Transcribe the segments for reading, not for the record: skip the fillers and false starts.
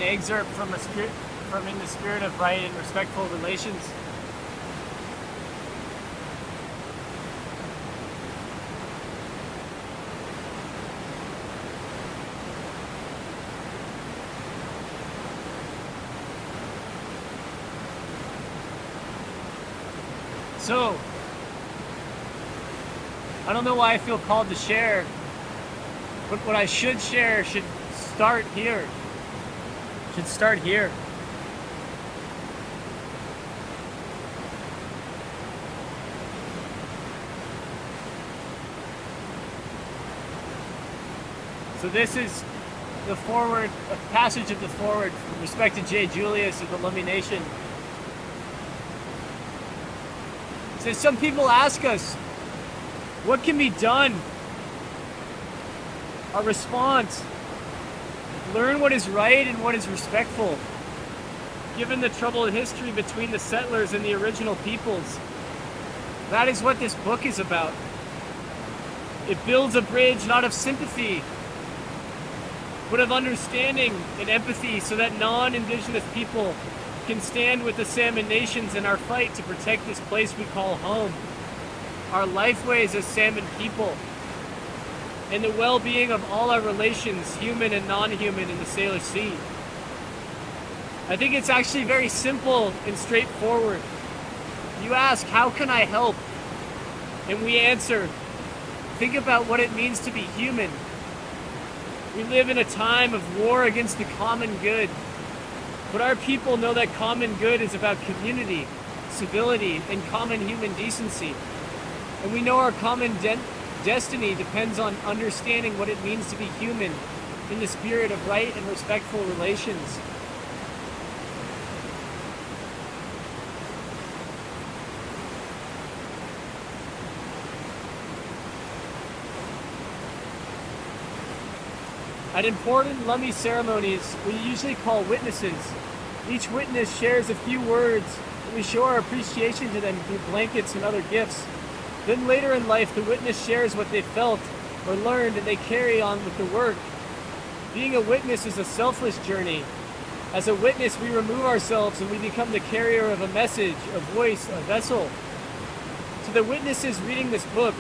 an excerpt from In the Spirit of Right and Respectful Relations. So, I don't know why I feel called to share, but what I should share should start here. Should start here. So this is the forward, a passage of the forward from respected J. Julius of the Illumination. It says, some people ask us, what can be done? Our response, learn what is right and what is respectful. Given the troubled history between the settlers and the original peoples, that is what this book is about. It builds a bridge not of sympathy, but of understanding and empathy so that non-indigenous people can stand with the Salmon nations in our fight to protect this place we call home, our lifeways as Salmon people, and the well-being of all our relations, human and non-human, in the Salish Sea. I think it's actually very simple and straightforward. You ask, how can I help? And we answer, think about what it means to be human. We live in a time of war against the common good. But our people know that common good is about community, civility, and common human decency. And we know our common destiny depends on understanding what it means to be human in the spirit of right and respectful relations. At important Lummi ceremonies, we usually call witnesses. Each witness shares a few words, and we show our appreciation to them through blankets and other gifts. Then later in life, the witness shares what they felt or learned, and they carry on with the work. Being a witness is a selfless journey. As a witness, we remove ourselves and we become the carrier of a message, a voice, a vessel. To the witnesses reading this book,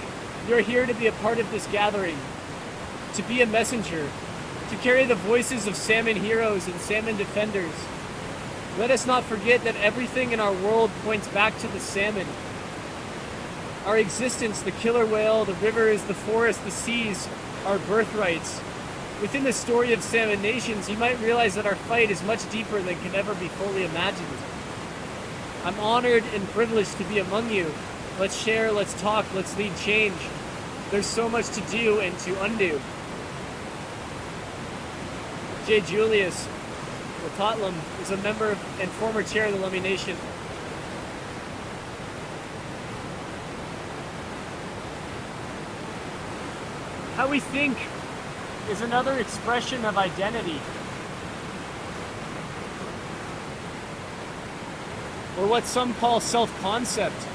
you're here to be a part of this gathering, to be a messenger, to carry the voices of Salmon heroes and Salmon defenders. Let us not forget that everything in our world points back to the salmon. Our existence, the killer whale, the rivers, the forests, the seas, our birthrights. Within the story of Salmon nations, you might realize that our fight is much deeper than can ever be fully imagined. I'm honored and privileged to be among you. Let's share, let's talk, let's lead change. There's so much to do and to undo. J. Julius of Tottenham is a member and former chair of the Lummi Nation. How we think is another expression of identity, or what some call self-concept.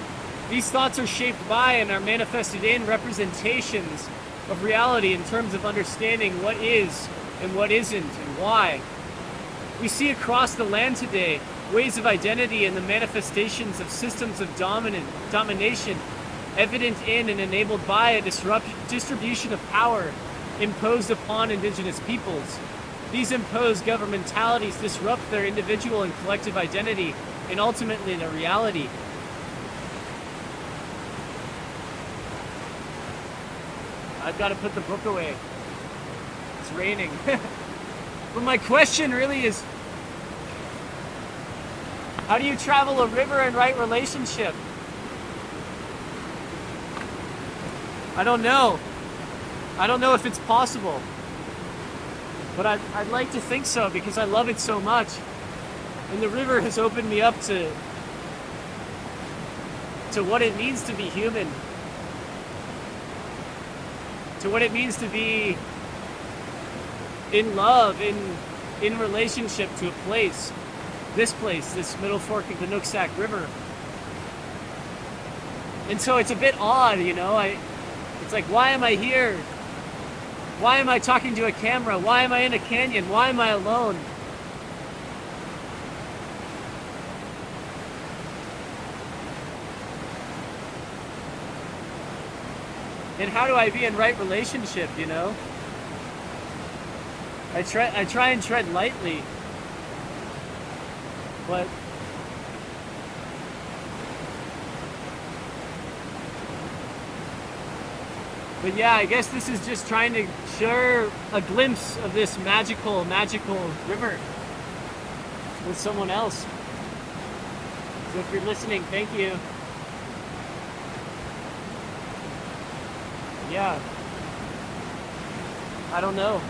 These thoughts are shaped by and are manifested in representations of reality in terms of understanding what is and what isn't and why. We see across the land today ways of identity and the manifestations of systems of domination evident in and enabled by a distribution of power imposed upon indigenous peoples. These imposed governmentalities disrupt their individual and collective identity and ultimately their reality. I've got to put the book away. It's raining. But my question really is, how do you travel a river in right relationship? I don't know. I don't know if it's possible. But I'd like to think so because I love it so much. And the river has opened me up to what it means to be human. To what it means to be in love, in relationship to a place. This Middle Fork of the Nooksack River. And so it's a bit odd, you know. It's like, why am I here? Why am I talking to a camera? Why am I in a canyon? Why am I alone? And how do I be in right relationship, you know? I try and tread lightly. But yeah, I guess this is just trying to share a glimpse of this magical river with someone else. So if you're listening, thank you. Yeah. I don't know.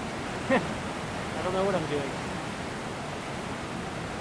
I don't know what I'm doing.